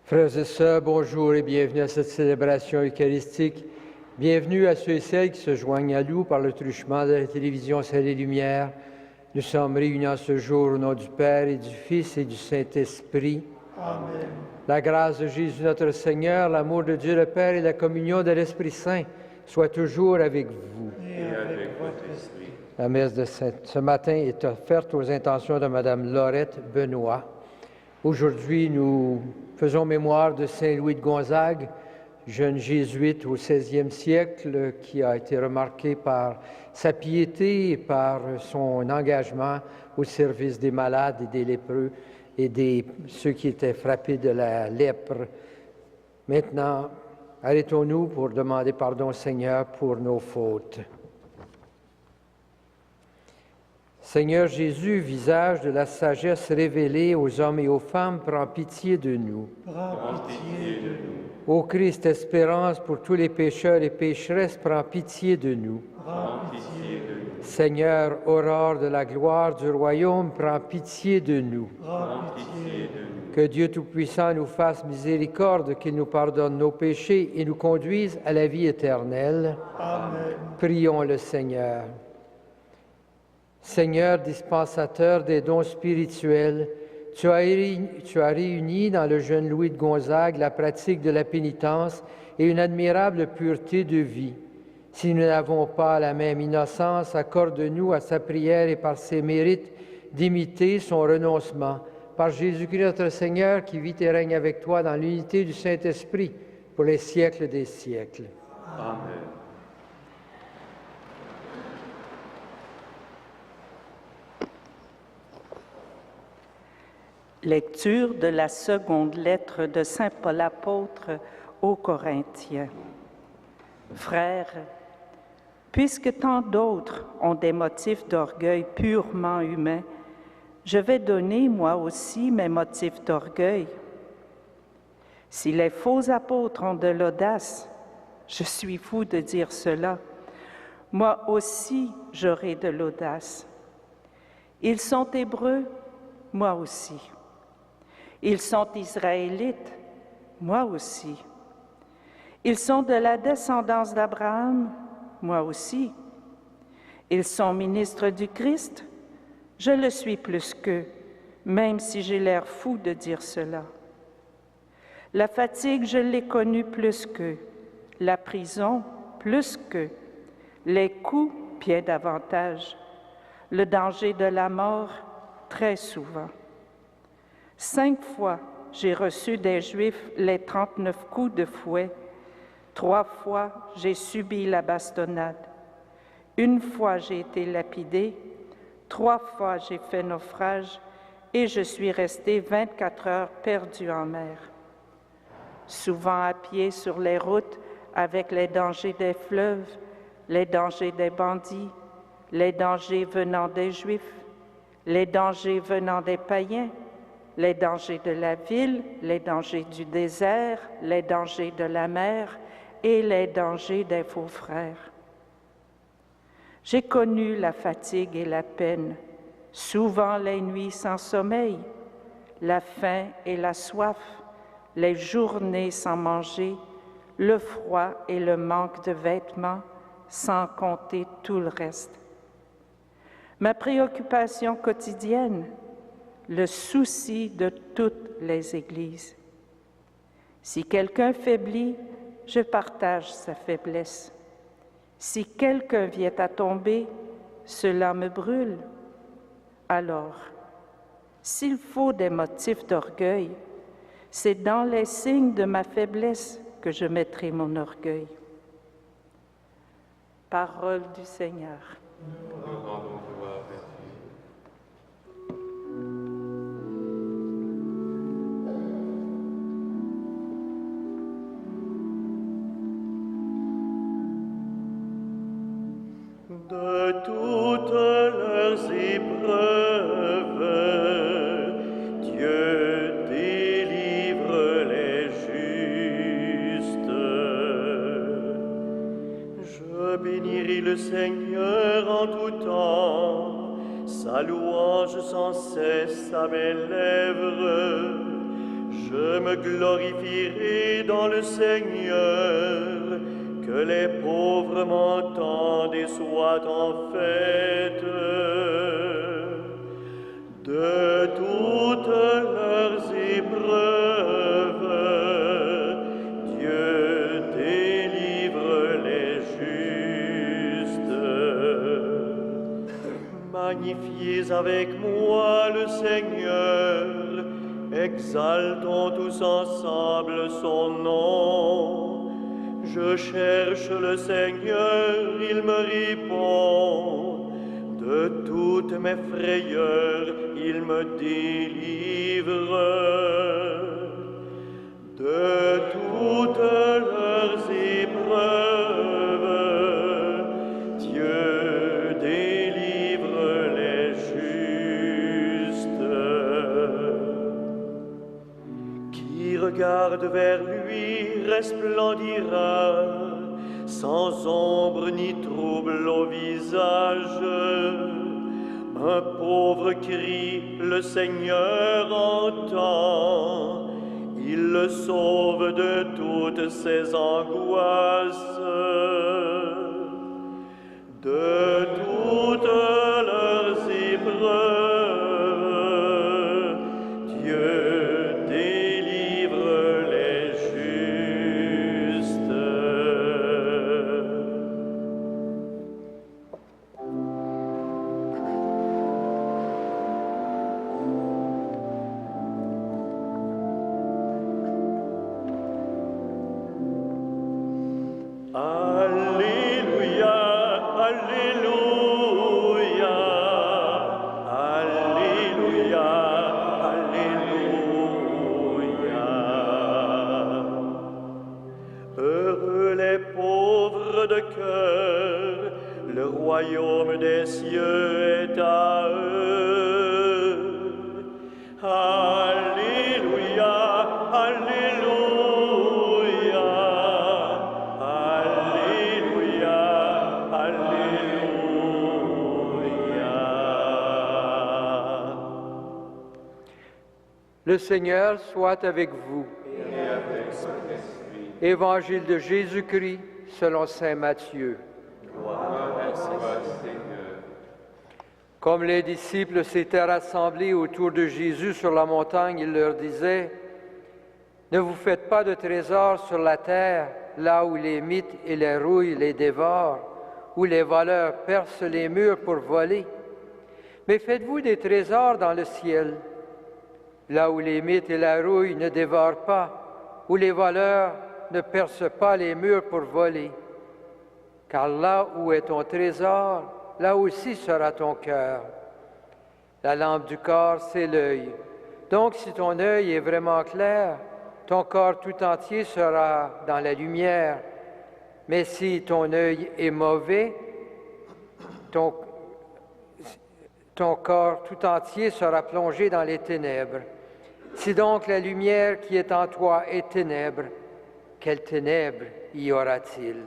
Frères et sœurs, bonjour et bienvenue à cette célébration eucharistique. Bienvenue à ceux et celles qui se joignent à nous par le truchement de la télévision Ciel et Lumière. Nous sommes réunis en ce jour au nom du Père et du Fils et du Saint-Esprit. Amen. La grâce de Jésus notre Seigneur, l'amour de Dieu le Père et la communion de l'Esprit Saint soient toujours avec vous. Et avec votre esprit. La messe de ce matin est offerte aux intentions de Mme Laurette Benoît. Aujourd'hui, nous faisons mémoire de Saint Louis de Gonzague, jeune jésuite au XVIe siècle qui a été remarqué par sa piété et par son engagement au service des malades et des lépreux et de ceux qui étaient frappés de la lèpre. Maintenant, arrêtons-nous pour demander pardon au Seigneur pour nos fautes. Seigneur Jésus, visage de la sagesse révélée aux hommes et aux femmes, prends pitié de nous. Prends pitié de nous. Ô Christ, espérance pour tous les pécheurs et pécheresses, prends pitié de nous. Prends pitié de nous. Seigneur, aurore de la gloire du royaume, prends pitié de nous. Prends pitié de nous. Que Dieu Tout-Puissant nous fasse miséricorde, qu'il nous pardonne nos péchés et nous conduise à la vie éternelle. Amen. Prions le Seigneur. Seigneur, dispensateur des dons spirituels, tu as réuni dans le jeune Louis de Gonzague la pratique de la pénitence et une admirable pureté de vie. Si nous n'avons pas la même innocence, accorde-nous à sa prière et par ses mérites d'imiter son renoncement. Par Jésus-Christ notre Seigneur, qui vit et règne avec toi dans l'unité du Saint-Esprit pour les siècles des siècles. Amen. Lecture de la seconde lettre de Saint Paul apôtre aux Corinthiens. Frères, puisque tant d'autres ont des motifs d'orgueil purement humains, je vais donner moi aussi mes motifs d'orgueil. Si les faux apôtres ont de l'audace, je suis fou de dire cela, moi aussi j'aurai de l'audace. Ils sont hébreux, moi aussi. Ils sont israélites, moi aussi. Ils sont de la descendance d'Abraham, moi aussi. Ils sont ministres du Christ, je le suis plus qu'eux, même si j'ai l'air fou de dire cela. La fatigue, je l'ai connue plus qu'eux, la prison, plus qu'eux, les coups, bien davantage, le danger de la mort, très souvent. 5 fois, j'ai reçu des Juifs les 39 coups de fouet. 3 fois, j'ai subi la bastonnade. 1 fois, j'ai été lapidé. 3 fois, j'ai fait naufrage et je suis resté 24 heures perdu en mer. Souvent à pied sur les routes avec les dangers des fleuves, les dangers des bandits, les dangers venant des Juifs, les dangers venant des païens, les dangers de la ville, les dangers du désert, les dangers de la mer et les dangers des faux frères. J'ai connu la fatigue et la peine, souvent les nuits sans sommeil, la faim et la soif, les journées sans manger, le froid et le manque de vêtements, sans compter tout le reste. Ma préoccupation quotidienne, le souci de toutes les églises. Si quelqu'un faiblit, je partage sa faiblesse. Si quelqu'un vient à tomber, cela me brûle. Alors, s'il faut des motifs d'orgueil, c'est dans les signes de ma faiblesse que je mettrai mon orgueil. Parole du Seigneur. Nous rendons gloire à Dieu. De toutes leurs épreuves, Dieu délivre les justes. Je bénirai le Seigneur en tout temps, sa louange sans cesse à mes lèvres. Je me glorifierai dans le Seigneur, que les pauvres m'entendent et soient en fête. De toutes leurs épreuves, Dieu délivre les justes. Magnifiez avec moi le Seigneur, exaltons tous ensemble son nom. Je cherche le Seigneur, il me répond. De toutes mes frayeurs, il me délivre. De toutes leurs épreuves, Dieu délivre les justes. Qui regarde vers lui resplendira, sans ombre ni trouble au visage. Un pauvre cri, le Seigneur entend, il le sauve de toutes ses angoisses. De toutes leurs épreuves, Dieu délivre les justes. Alléluia, Alléluia, Alléluia, Alléluia. Heureux les pauvres de cœur, le royaume des cieux est à eux. Alléluia, Alléluia, Alléluia, Alléluia. Le Seigneur soit avec vous. Évangile de Jésus-Christ selon saint Matthieu. Comme les disciples s'étaient rassemblés autour de Jésus sur la montagne, il leur disait, « Ne vous faites pas de trésors sur la terre, là où les mythes et les rouilles les dévorent, où les voleurs percent les murs pour voler. Mais faites-vous des trésors dans le ciel, là où les mythes et la rouille ne dévorent pas, où les voleurs ne percent pas les murs pour voler. Car là où est ton trésor, là aussi sera ton cœur. La lampe du corps, c'est l'œil. Donc, si ton œil est vraiment clair, ton corps tout entier sera dans la lumière. Mais si ton œil est mauvais, ton corps tout entier sera plongé dans les ténèbres. Si donc la lumière qui est en toi est ténèbres, quelles ténèbres y aura-t-il?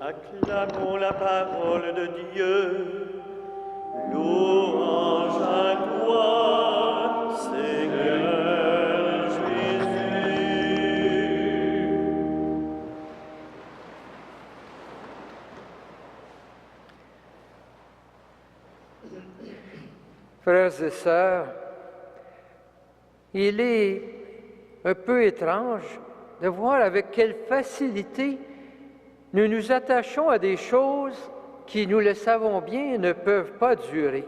Acclamons la parole de Dieu. Louange à toi, Seigneur Jésus. Frères et sœurs, il est un peu étrange de voir avec quelle facilité nous nous attachons à des choses qui, nous le savons bien, ne peuvent pas durer.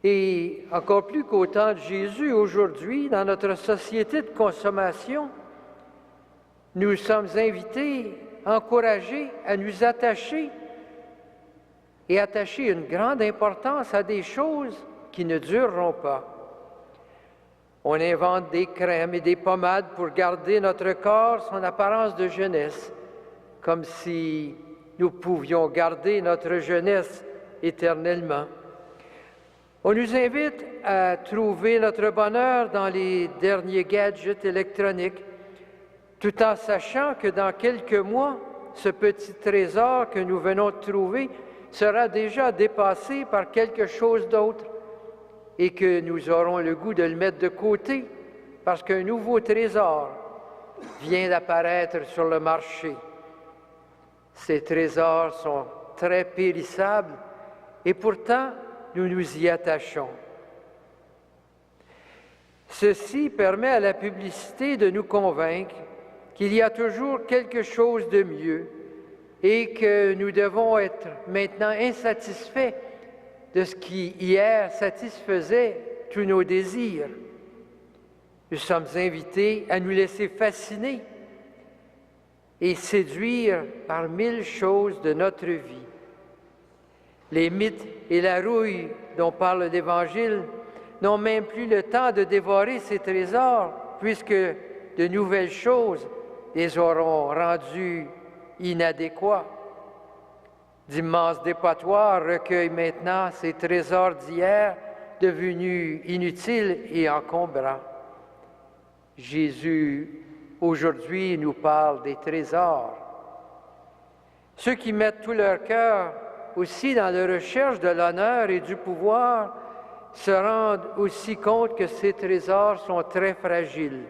Et encore plus qu'au temps de Jésus, aujourd'hui, dans notre société de consommation, nous sommes invités, encouragés à nous attacher et attacher une grande importance à des choses qui ne dureront pas. On invente des crèmes et des pommades pour garder notre corps son apparence de jeunesse, comme si nous pouvions garder notre jeunesse éternellement. On nous invite à trouver notre bonheur dans les derniers gadgets électroniques, tout en sachant que dans quelques mois, ce petit trésor que nous venons de trouver sera déjà dépassé par quelque chose d'autre et que nous aurons le goût de le mettre de côté parce qu'un nouveau trésor vient d'apparaître sur le marché. Ces trésors sont très périssables et pourtant nous nous y attachons. Ceci permet à la publicité de nous convaincre qu'il y a toujours quelque chose de mieux et que nous devons être maintenant insatisfaits de ce qui hier satisfaisait tous nos désirs. Nous sommes invités à nous laisser fasciner et séduire par 1000 choses de notre vie. Les mythes et la rouille dont parle l'Évangile n'ont même plus le temps de dévorer ces trésors, puisque de nouvelles choses les auront rendus inadéquats. D'immenses dépotoirs recueillent maintenant ces trésors d'hier, devenus inutiles et encombrants. Jésus, aujourd'hui, nous parle des trésors. Ceux qui mettent tout leur cœur aussi dans la recherche de l'honneur et du pouvoir se rendent aussi compte que ces trésors sont très fragiles.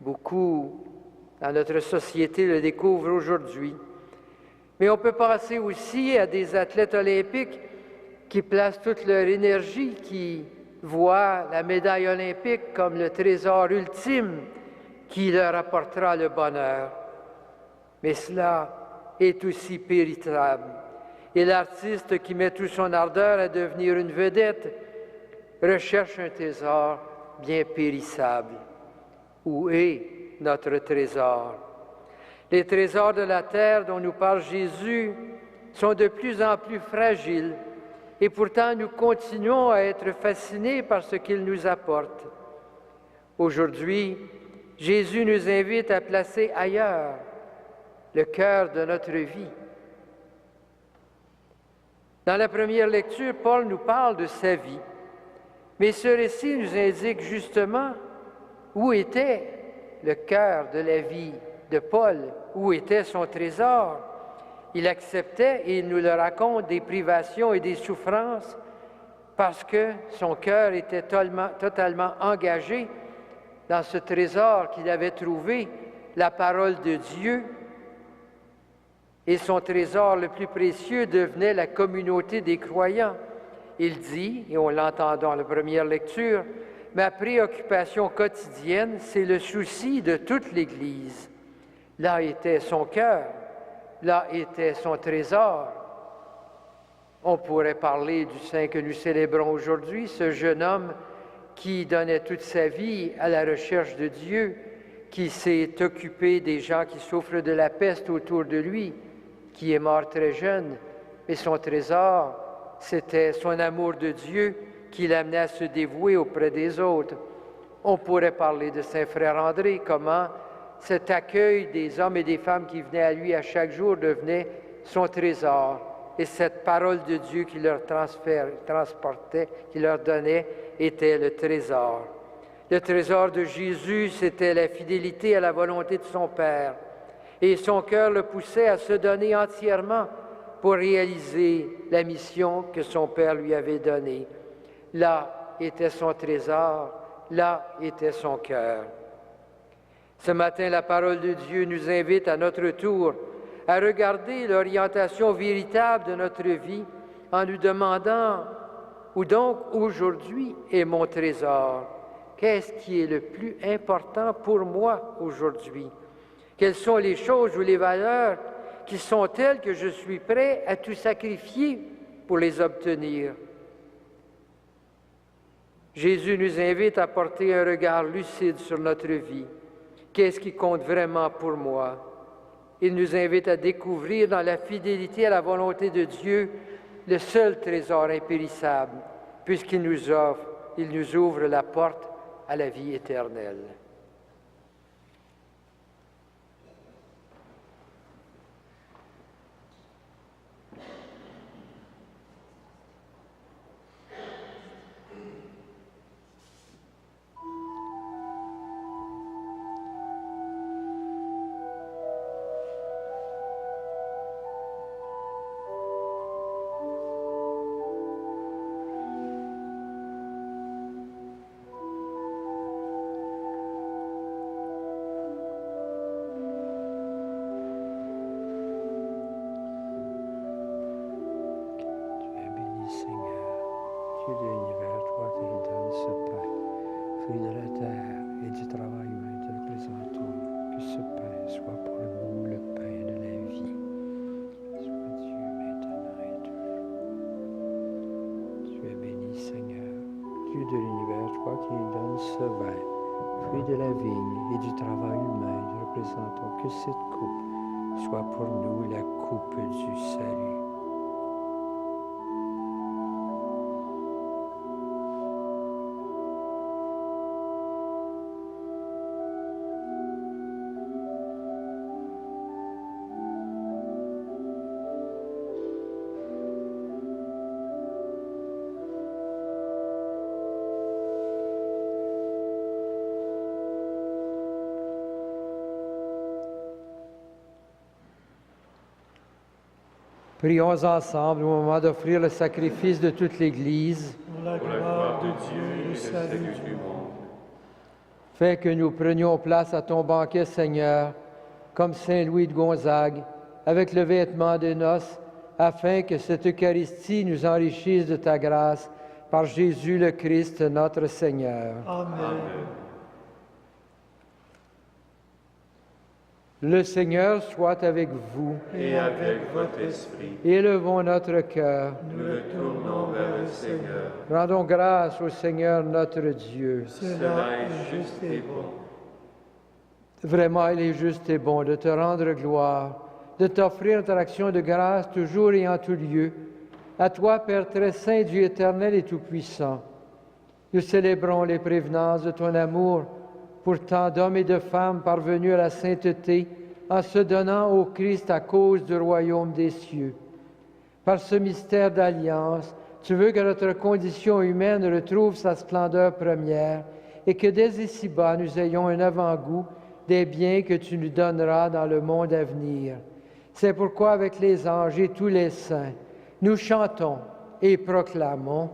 Beaucoup dans notre société le découvrent aujourd'hui. Mais on peut penser aussi à des athlètes olympiques qui placent toute leur énergie, qui voient la médaille olympique comme le trésor ultime qui leur apportera le bonheur. Mais cela est aussi péritable. Et l'artiste qui met toute son ardeur à devenir une vedette recherche un trésor bien périssable. Où est notre trésor? Les trésors de la terre dont nous parle Jésus sont de plus en plus fragiles et pourtant nous continuons à être fascinés par ce qu'ils nous apportent. Aujourd'hui, Jésus nous invite à placer ailleurs le cœur de notre vie. Dans la première lecture, Paul nous parle de sa vie, mais ce récit nous indique justement où était le cœur de la vie de Paul, où était son trésor. Il acceptait, et il nous le raconte, des privations et des souffrances parce que son cœur était totalement engagé dans ce trésor qu'il avait trouvé, la parole de Dieu. Et son trésor le plus précieux devenait la communauté des croyants. Il dit, et on l'entend dans la première lecture, « Ma préoccupation quotidienne, c'est le souci de toute l'Église. » Là était son cœur, là était son trésor. On pourrait parler du saint que nous célébrons aujourd'hui, ce jeune homme qui donnait toute sa vie à la recherche de Dieu, qui s'est occupé des gens qui souffrent de la peste autour de lui, qui est mort très jeune, mais son trésor, c'était son amour de Dieu qui l'amenait à se dévouer auprès des autres. On pourrait parler de Saint Frère André, comment cet accueil des hommes et des femmes qui venaient à lui à chaque jour devenait son trésor. Et cette parole de Dieu qui leur transportait, qui leur donnait, était le trésor. Le trésor de Jésus, c'était la fidélité à la volonté de son Père. Et son cœur le poussait à se donner entièrement pour réaliser la mission que son Père lui avait donnée. Là était son trésor, là était son cœur. Ce matin, la parole de Dieu nous invite à notre tour à regarder l'orientation véritable de notre vie en nous demandant « Où donc aujourd'hui est mon trésor? Qu'est-ce qui est le plus important pour moi aujourd'hui? Quelles sont les choses ou les valeurs qui sont telles que je suis prêt à tout sacrifier pour les obtenir? » Jésus nous invite à porter un regard lucide sur notre vie. Qu'est-ce qui compte vraiment pour moi? Il nous invite à découvrir dans la fidélité à la volonté de Dieu le seul trésor impérissable, puisqu'il nous ouvre la porte à la vie éternelle. de la terre et du travail humain, te le présentons. Que ce pain soit pour nous le pain de la vie. Soit Dieu maintenant et toujours. Tu es béni, Seigneur, Dieu de l'univers, toi qui donnes ce vin, fruit de la vigne et du travail humain, te le présentons. Que cette coupe soit pour nous la coupe du salut. Prions ensemble au moment d'offrir le sacrifice de toute l'Église. Pour la gloire de Dieu et le salut du monde. Fais que nous prenions place à ton banquet, Seigneur, comme Saint Louis de Gonzague, avec le vêtement de noces, afin que cette Eucharistie nous enrichisse de ta grâce, par Jésus le Christ, notre Seigneur. Amen. Le Seigneur soit avec vous. Et avec votre esprit, Élevons notre cœur. Nous le tournons vers le Seigneur. Rendons grâce au Seigneur notre Dieu. Cela est juste et bon. Vraiment, il est juste et bon de te rendre gloire, de t'offrir notre action de grâce toujours et en tout lieu. À toi, Père très saint, Dieu éternel et tout-puissant, nous célébrons les prévenances de ton amour pour tant d'hommes et de femmes parvenus à la sainteté en se donnant au Christ à cause du royaume des cieux. Par ce mystère d'alliance, tu veux que notre condition humaine retrouve sa splendeur première et que dès ici-bas, nous ayons un avant-goût des biens que tu nous donneras dans le monde à venir. C'est pourquoi, avec les anges et tous les saints, nous chantons et proclamons.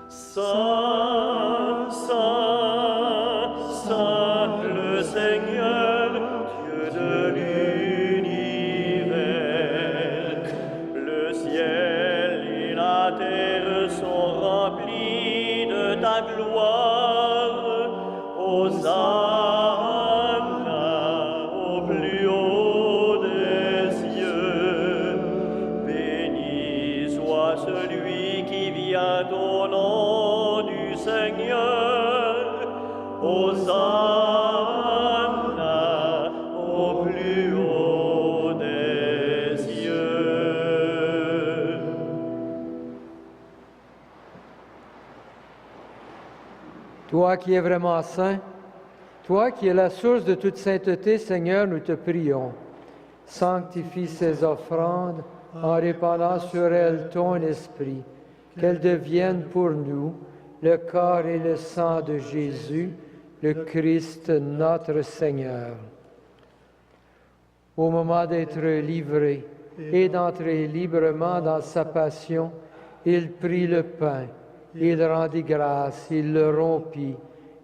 Saint, Saint, Saint, le Seigneur, Dieu de l'univers. Le ciel et la terre sont remplis de ta gloire. Hosanna au plus haut des cieux. Béni soit celui qui vient au nom du Seigneur. Hosanna au plus haut des cieux. Toi qui es vraiment saint, toi qui es la source de toute sainteté, Seigneur, nous te prions. Sanctifie ces offrandes en répandant sur elles ton esprit, qu'elles deviennent pour nous le corps et le sang de Jésus, le Christ notre Seigneur. Au moment d'être livré et d'entrer librement dans sa passion, il prit le pain, il rendit grâce, il le rompit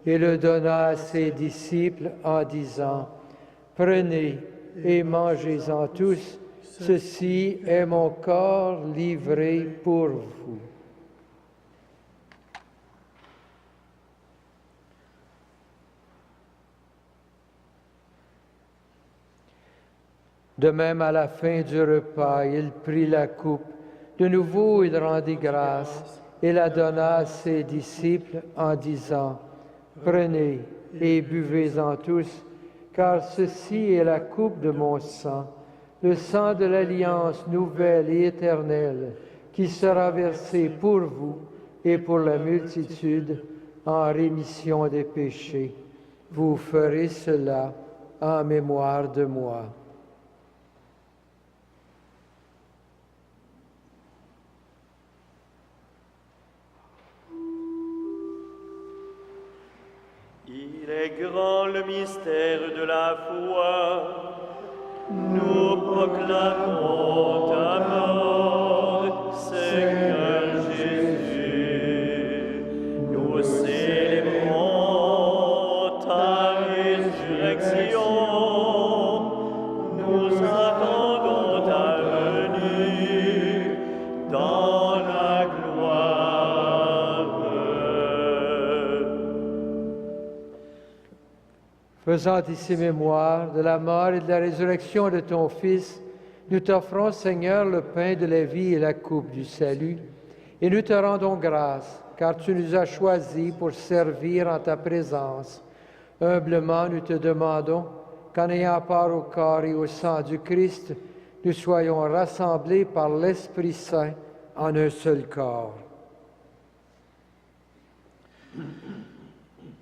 et le donna à ses disciples en disant, « Prenez et mangez-en tous, ceci est mon corps livré pour vous. » De même, à la fin du repas, il prit la coupe. De nouveau, il rendit grâce et la donna à ses disciples en disant, « Prenez et buvez-en tous, car ceci est la coupe de mon sang, le sang de l'alliance nouvelle et éternelle, qui sera versé pour vous et pour la multitude en rémission des péchés. Vous ferez cela en mémoire de moi. » Il est grand le mystère de la foi. Nous proclamons ta mort, Seigneur Jésus. Nous célébrons ta résurrection. nous attendons ta venue dans la gloire. Faisant ici mémoire de la mort et de la résurrection de ton Fils, nous t'offrons, Seigneur, le pain de la vie et la coupe du salut, et nous te rendons grâce, car tu nous as choisis pour servir en ta présence. Humblement, nous te demandons qu'en ayant part au corps et au sang du Christ, nous soyons rassemblés par l'Esprit Saint en un seul corps.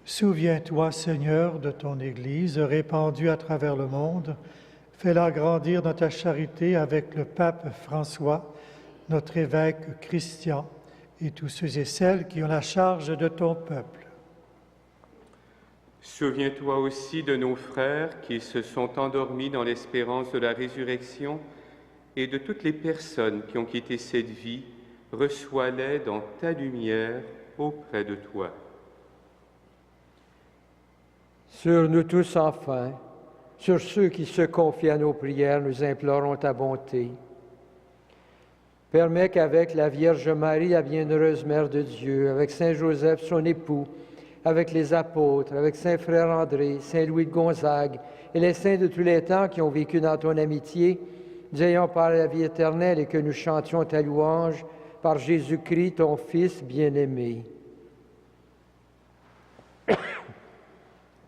Souviens-toi, Seigneur, de ton Église répandue à travers le monde. Fais-la grandir dans ta charité avec le pape François, notre évêque Christian, et tous ceux et celles qui ont la charge de ton peuple. Souviens-toi aussi de nos frères qui se sont endormis dans l'espérance de la résurrection et de toutes les personnes qui ont quitté cette vie. Reçois-les dans ta lumière auprès de toi. Sur nous tous enfin, sur ceux qui se confient à nos prières, nous implorons ta bonté. Permets qu'avec la Vierge Marie, la bienheureuse Mère de Dieu, avec Saint Joseph, son époux, avec les apôtres, avec Saint Frère André, Saint Louis de Gonzague et les saints de tous les temps qui ont vécu dans ton amitié, nous ayons part à la vie éternelle et que nous chantions ta louange par Jésus-Christ, ton Fils bien-aimé.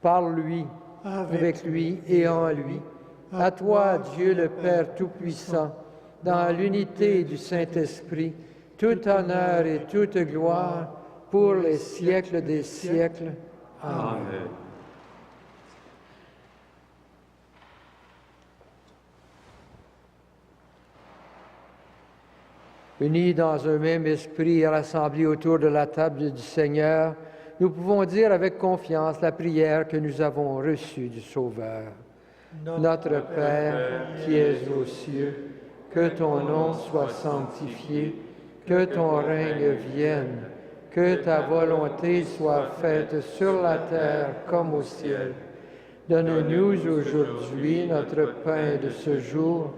Par lui, avec lui et en lui. À toi, Dieu le Père Tout-Puissant, dans l'unité du Saint-Esprit, tout honneur et toute gloire pour les siècles des siècles. Amen. Amen. Unis dans un même esprit et rassemblés autour de la table du Seigneur, nous pouvons dire avec confiance la prière que nous avons reçue du Sauveur. Notre Père, qui es aux cieux, que ton nom soit sanctifié, que ton règne vienne, que ta volonté soit faite sur la terre comme au ciel. Donne-nous aujourd'hui notre pain de ce jour.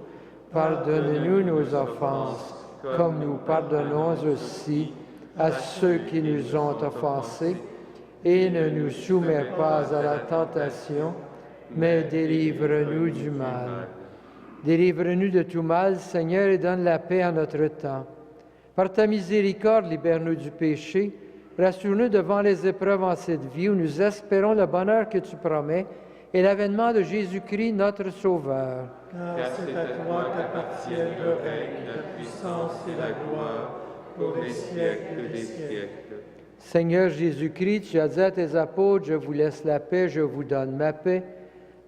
Pardonne-nous nos offenses, comme nous pardonnons aussi à ceux qui nous ont offensés. Et ne nous soumets pas à la tentation, mais délivre-nous du mal. Délivre-nous de tout mal, Seigneur, et donne la paix à notre temps. Par ta miséricorde, libère-nous du péché. Rassure-nous devant les épreuves en cette vie où nous espérons le bonheur que tu promets et l'avènement de Jésus-Christ, notre Sauveur. Car c'est à toi qu'appartiennent le règne, la puissance et la gloire pour les siècles des siècles. Seigneur Jésus-Christ, tu as dit à tes apôtres, je vous laisse la paix, je vous donne ma paix.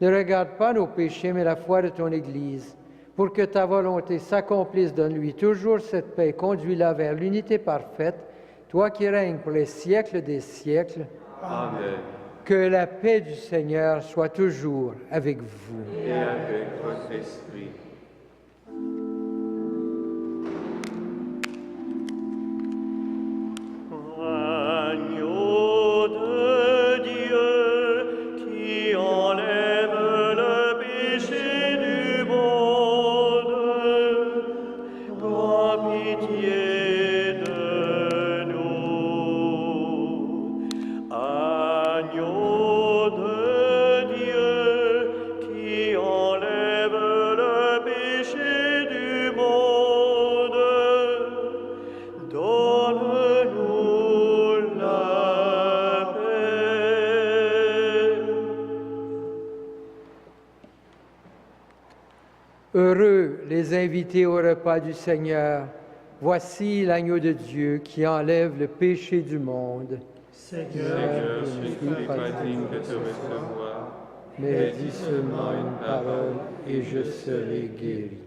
Ne regarde pas nos péchés, mais la foi de ton Église. Pour que ta volonté s'accomplisse, donne-lui toujours cette paix, conduis-la vers l'unité parfaite, toi qui règnes pour les siècles des siècles. Amen. Que la paix du Seigneur soit toujours avec vous. Et avec votre esprit. Agneau de Dieu qui enlève le péché du monde, aie pitié de nous. Agneau de Dieu qui enlève le péché du monde, donne-nous la paix. Heureux les invités au repas du Seigneur. Voici l'agneau de Dieu qui enlève le péché du monde. Seigneur, Seigneur, je ne suis pas digne de te recevoir, Mais dis seulement une parole et je serai guéri.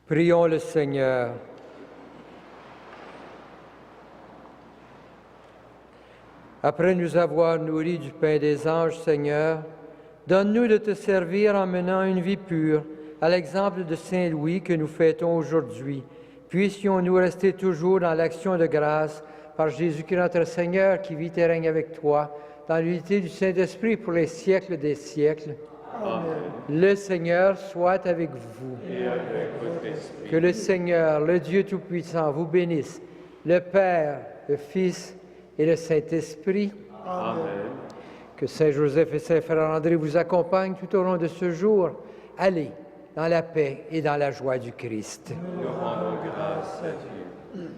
Prions le Seigneur. Après nous avoir nourris du pain des anges, Seigneur, donne-nous de te servir en menant une vie pure, à l'exemple de Saint Louis que nous fêtons aujourd'hui. Puissions-nous rester toujours dans l'action de grâce par Jésus-Christ notre Seigneur, qui vit et règne avec toi, dans l'unité du Saint-Esprit pour les siècles des siècles. Amen. Le Seigneur soit avec vous. Et avec votre esprit. Que le Seigneur, le Dieu Tout-Puissant, vous bénisse, le Père, le Fils et le Saint-Esprit. Amen. Que Saint Joseph et Saint Frère André vous accompagnent tout au long de ce jour. Allez dans la paix et dans la joie du Christ. Nous rendons grâce à Dieu.